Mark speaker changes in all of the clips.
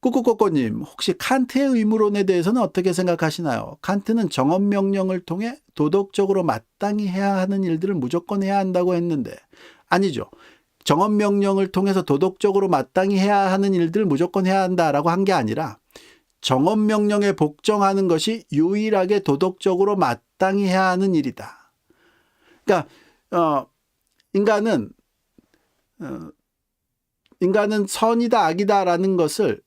Speaker 1: 꾸꾸꾸꾸님, 혹시 칸트의 의무론에 대해서는 어떻게 생각하시나요? 칸트는 정언명령을 통해 도덕적으로 마땅히 해야 하는 일들을 무조건 해야 한다고 했는데, 아니죠. 정언명령을 통해서 도덕적으로 마땅히 해야 하는 일들을 무조건 해야 한다라고 한 게 아니라 정언명령에 복종하는 것이 유일하게 도덕적으로 마땅히 해야 하는 일이다. 그러니까 인간은 선이다 악이다라는 것을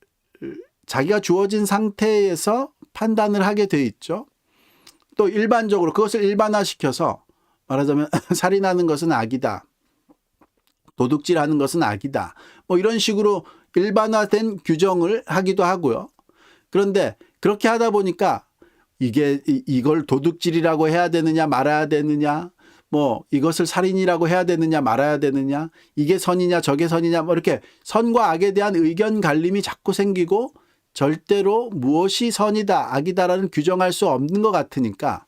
Speaker 1: 자기가 주어진 상태에서 판단을 하게 돼 있죠. 또 일반적으로 그것을 일반화시켜서 말하자면 살인하는 것은 악이다. 도둑질하는 것은 악이다. 뭐 이런 식으로 일반화된 규정을 하기도 하고요. 그런데 그렇게 하다 보니까 이걸 도둑질이라고 해야 되느냐 말아야 되느냐, 뭐 이것을 살인이라고 해야 되느냐 말아야 되느냐, 이게 선이냐 저게 선이냐, 뭐 이렇게 선과 악에 대한 의견 갈림이 자꾸 생기고 절대로 무엇이 선이다 악이다라는 규정할 수 없는 것 같으니까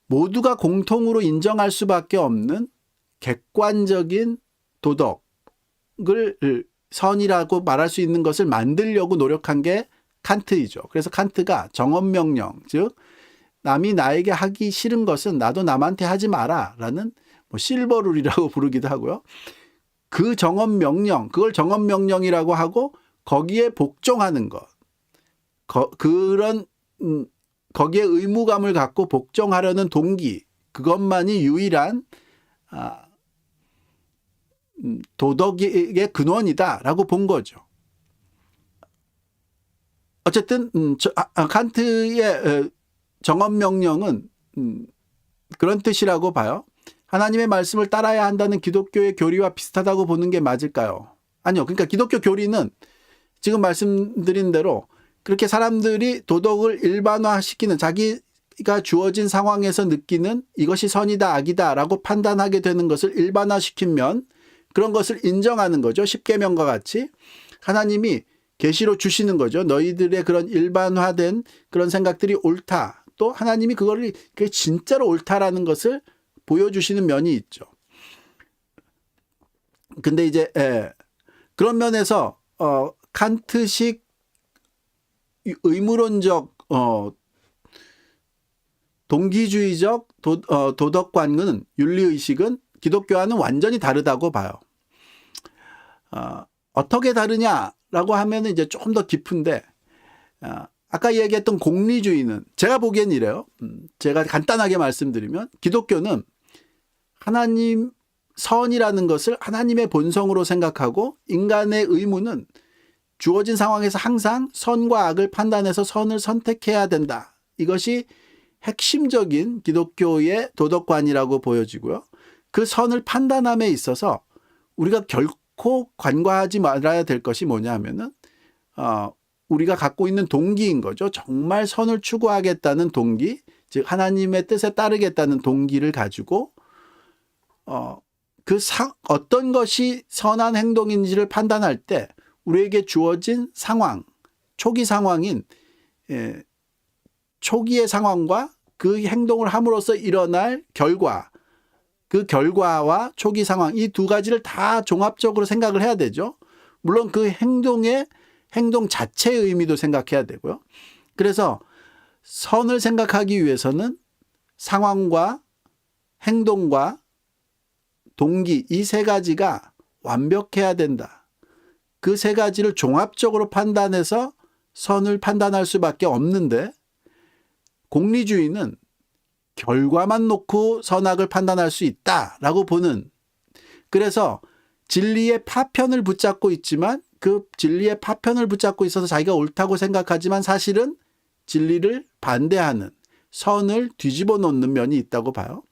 Speaker 1: 모두가 공통으로 인정할 수밖에 없는 객관적인 도덕을 선이라고 말할 수 있는 것을 만들려고 노력한 게 칸트이죠. 그래서 칸트가 정언명령, 즉 남이 나에게 하기 싫은 것은 나도 남한테 하지 마라 라는 뭐 실버룰이라고 부르기도 하고요. 그 정언명령, 그걸 정언명령이라고 하고 거기에 복종하는 것, 거기에 의무감을 갖고 복종하려는 동기, 그것만이 유일한 도덕의 근원이다라고 본 거죠. 어쨌든 칸트의 정언명령은 그런 뜻이라고 봐요. 하나님의 말씀을 따라야 한다는 기독교의 교리와 비슷하다고 보는 게 맞을까요? 아니요. 그러니까 기독교 교리는 지금 말씀드린 대로 그렇게 사람들이 도덕을 일반화시키는, 자기가 주어진 상황에서 느끼는 이것이 선이다 악이다 라고 판단하게 되는 것을 일반화시키면 그런 것을 인정하는 거죠. 십계명과 같이 하나님이 계시로 주시는 거죠. 너희들의 그런 일반화된 그런 생각들이 옳다. 또 하나님이 그게 진짜로 옳다라는 것을 보여주시는 면이 있죠. 근데 이제 그런 면에서 칸트식 의무론적 동기주의적 도덕관은 윤리의식은 기독교와는 완전히 다르다고 봐요. 어떻게 다르냐라고 하면 이제 조금 더 깊은데, 아까 얘기했던 공리주의는 제가 보기엔 이래요. 제가 간단하게 말씀드리면 기독교는 하나님 선이라는 것을 하나님의 본성으로 생각하고 인간의 의무는 주어진 상황에서 항상 선과 악을 판단해서 선을 선택해야 된다. 이것이 핵심적인 기독교의 도덕관이라고 보여지고요. 그 선을 판단함에 있어서 우리가 결코 간과하지 말아야 될 것이 뭐냐 하면은 우리가 갖고 있는 동기인 거죠. 정말 선을 추구하겠다는 동기, 즉 하나님의 뜻에 따르겠다는 동기를 가지고 어떤 것이 선한 행동인지를 판단할 때 우리에게 주어진 상황, 초기 상황인 초기의 상황과 그 행동을 함으로써 일어날 결과, 그 결과와 초기 상황, 이 두 가지를 다 종합적으로 생각을 해야 되죠. 물론 그 행동 자체의 의미도 생각해야 되고요. 그래서 선을 생각하기 위해서는 상황과 행동과 동기, 이 세 가지가 완벽해야 된다. 그 세 가지를 종합적으로 판단해서 선을 판단할 수밖에 없는데, 공리주의는 결과만 놓고 선악을 판단할 수 있다라고 보는, 그래서 진리의 파편을 붙잡고 있지만 그 진리의 파편을 붙잡고 있어서 자기가 옳다고 생각하지만 사실은 진리를 반대하는, 선을 뒤집어 놓는 면이 있다고 봐요.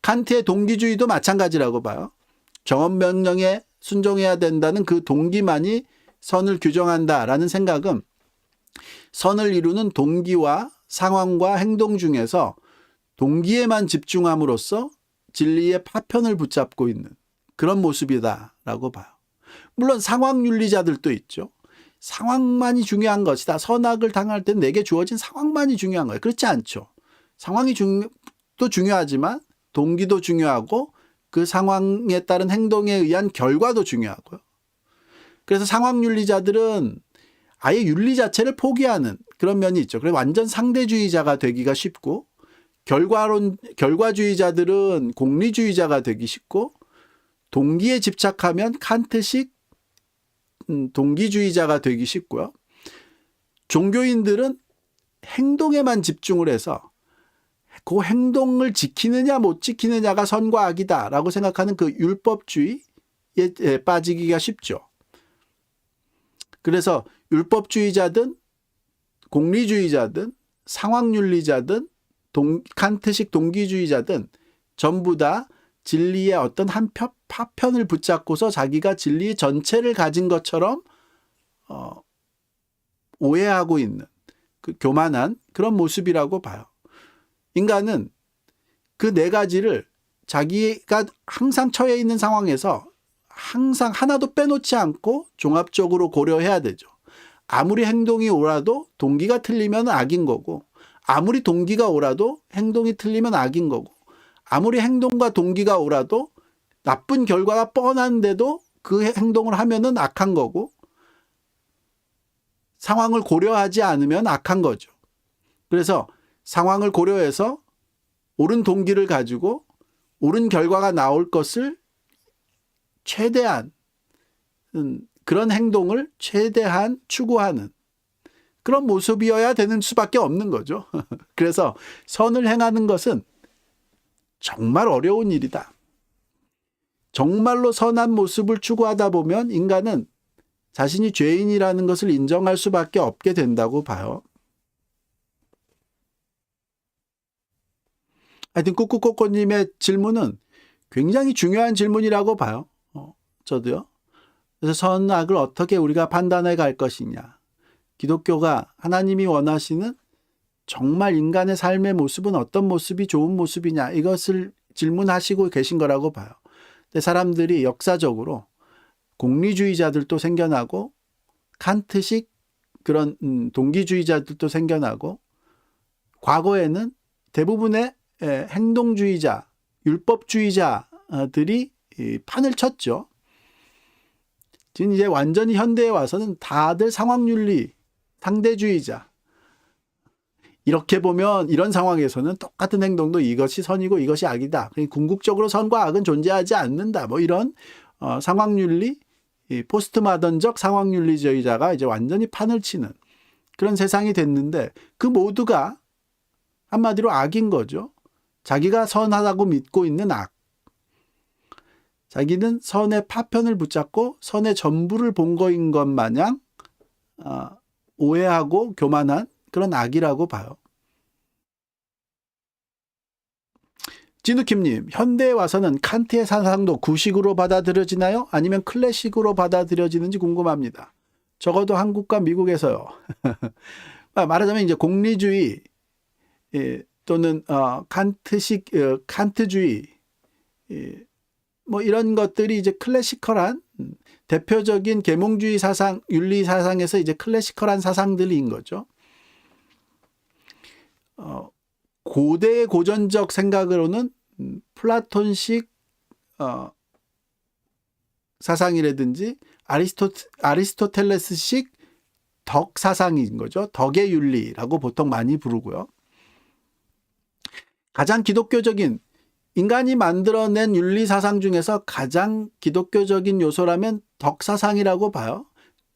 Speaker 1: 칸트의 동기주의도 마찬가지라고 봐요. 정언명령에 순종해야 된다는 그 동기만이 선을 규정한다라는 생각은 선을 이루는 동기와 상황과 행동 중에서 동기에만 집중함으로써 진리의 파편을 붙잡고 있는 그런 모습이다라고 봐요. 물론 상황윤리자들도 있죠. 상황만이 중요한 것이다. 선악을 당할 때 내게 주어진 상황만이 중요한 거예요. 그렇지 않죠. 상황이 또 중요하지만 동기도 중요하고 그 상황에 따른 행동에 의한 결과도 중요하고요. 그래서 상황윤리자들은 아예 윤리 자체를 포기하는 그런 면이 있죠. 그래서 완전 상대주의자가 되기가 쉽고, 결과주의자들은 공리주의자가 되기 쉽고, 동기에 집착하면 칸트식 동기주의자가 되기 쉽고요. 종교인들은 행동에만 집중을 해서 그 행동을 지키느냐 못 지키느냐가 선과 악이다라고 생각하는 그 율법주의에 빠지기가 쉽죠. 그래서 율법주의자든 공리주의자든 상황윤리자든 칸트식 동기주의자든 전부 다 진리의 어떤 한 파편을 붙잡고서 자기가 진리 전체를 가진 것처럼 오해하고 있는 그 교만한 그런 모습이라고 봐요. 인간은 그 네 가지를 자기가 항상 처해 있는 상황에서 항상 하나도 빼놓지 않고 종합적으로 고려해야 되죠. 아무리 행동이 옳아도 동기가 틀리면 악인 거고, 아무리 동기가 옳아도 행동이 틀리면 악인 거고, 아무리 행동과 동기가 옳아도 나쁜 결과가 뻔한데도 그 행동을 하면은 악한 거고, 상황을 고려하지 않으면 악한 거죠. 그래서 상황을 고려해서 옳은 동기를 가지고 옳은 결과가 나올 것을 최대한 그런 행동을 최대한 추구하는 그런 모습이어야 되는 수밖에 없는 거죠. 그래서 선을 행하는 것은 정말 어려운 일이다. 정말로 선한 모습을 추구하다 보면 인간은 자신이 죄인이라는 것을 인정할 수밖에 없게 된다고 봐요. 하여튼 꾸꾸꼬꼬님의 질문은 굉장히 중요한 질문이라고 봐요. 저도요. 그래서 선악을 어떻게 우리가 판단해 갈 것이냐. 기독교가 하나님이 원하시는 정말 인간의 삶의 모습은 어떤 모습이 좋은 모습이냐. 이것을 질문하시고 계신 거라고 봐요. 근데 사람들이 역사적으로 공리주의자들도 생겨나고 칸트식 그런 동기주의자들도 생겨나고 과거에는 대부분의 행동주의자, 율법주의자들이 판을 쳤죠. 지금 이제 완전히 현대에 와서는 다들 상황윤리, 상대주의자. 이렇게 보면 이런 상황에서는 똑같은 행동도 이것이 선이고 이것이 악이다. 궁극적으로 선과 악은 존재하지 않는다. 뭐 이런 상황윤리, 포스트마던적 상황윤리주의자가 이제 완전히 판을 치는 그런 세상이 됐는데 그 모두가 한마디로 악인 거죠. 자기가 선하다고 믿고 있는 악. 자기는 선의 파편을 붙잡고 선의 전부를 본 거인 것 마냥 오해하고 교만한 그런 악이라고 봐요. 진우킴님, 현대에 와서는 칸트의 사상도 구식으로 받아들여지나요? 아니면 클래식으로 받아들여지는지 궁금합니다. 적어도 한국과 미국에서요. 말하자면 이제 공리주의 또는 칸트주의 뭐 이런 것들이 이제 클래시컬한 대표적인 계몽주의 사상, 윤리 사상에서 이제 클래시컬한 사상들인 거죠. 고대의 고전적 생각으로는 플라톤식 사상이라든지 아리스토텔레스식 덕 사상인 거죠. 덕의 윤리라고 보통 많이 부르고요. 가장 기독교적인 인간이 만들어낸 윤리 사상 중에서 가장 기독교적인 요소라면 덕 사상이라고 봐요.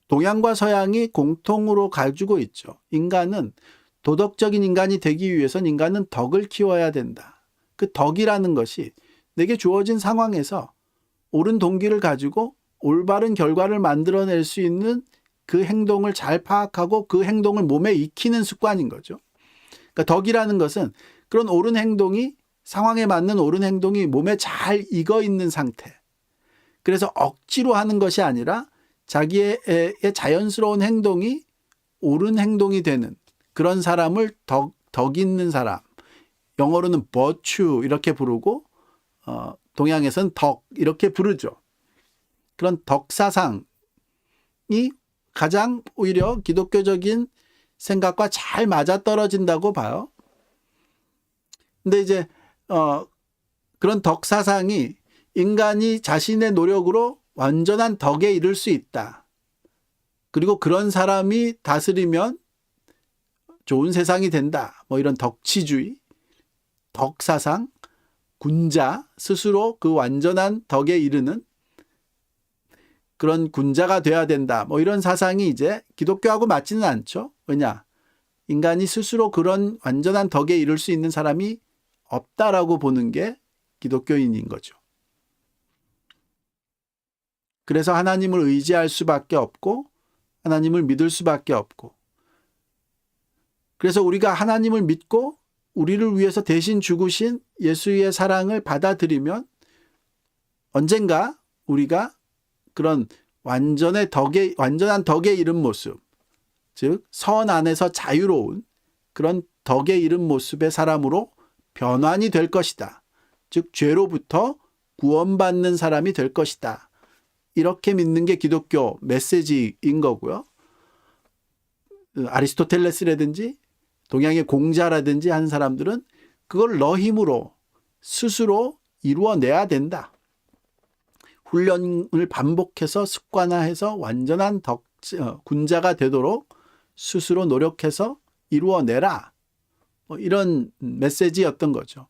Speaker 1: 동양과 서양이 공통으로 가지고 있죠. 인간은 도덕적인 인간이 되기 위해선 인간은 덕을 키워야 된다. 그 덕이라는 것이 내게 주어진 상황에서 옳은 동기를 가지고 올바른 결과를 만들어낼 수 있는 그 행동을 잘 파악하고 그 행동을 몸에 익히는 습관인 거죠. 그러니까 덕이라는 것은 그런 옳은 행동이 상황에 맞는 옳은 행동이 몸에 잘 익어 있는 상태. 그래서 억지로 하는 것이 아니라 자기의 자연스러운 행동이 옳은 행동이 되는 그런 사람을 덕 있는 사람. 영어로는 virtue 이렇게 부르고 동양에서는 덕 이렇게 부르죠. 그런 덕 사상이 가장 오히려 기독교적인 생각과 잘 맞아떨어진다고 봐요. 근데 이제 그런 덕 사상이 인간이 자신의 노력으로 완전한 덕에 이를 수 있다. 그리고 그런 사람이 다스리면 좋은 세상이 된다. 뭐 이런 덕치주의, 덕사상, 군자, 스스로 그 완전한 덕에 이르는 그런 군자가 돼야 된다. 뭐 이런 사상이 이제 기독교하고 맞지는 않죠. 왜냐? 인간이 스스로 그런 완전한 덕에 이를 수 있는 사람이 없다라고 보는 게 기독교인인 거죠. 그래서 하나님을 의지할 수밖에 없고 하나님을 믿을 수밖에 없고, 그래서 우리가 하나님을 믿고 우리를 위해서 대신 죽으신 예수의 사랑을 받아들이면 언젠가 우리가 그런 완전한 덕에 이른 모습, 즉 선 안에서 자유로운 그런 덕에 이른 모습의 사람으로 변환이 될 것이다. 즉 죄로부터 구원받는 사람이 될 것이다. 이렇게 믿는 게 기독교 메시지인 거고요. 아리스토텔레스라든지 동양의 공자라든지 하는 사람들은 그걸 너 힘으로 스스로 이루어내야 된다. 훈련을 반복해서 습관화해서 완전한 군자가 되도록 스스로 노력해서 이루어내라. 이런 메시지였던 거죠.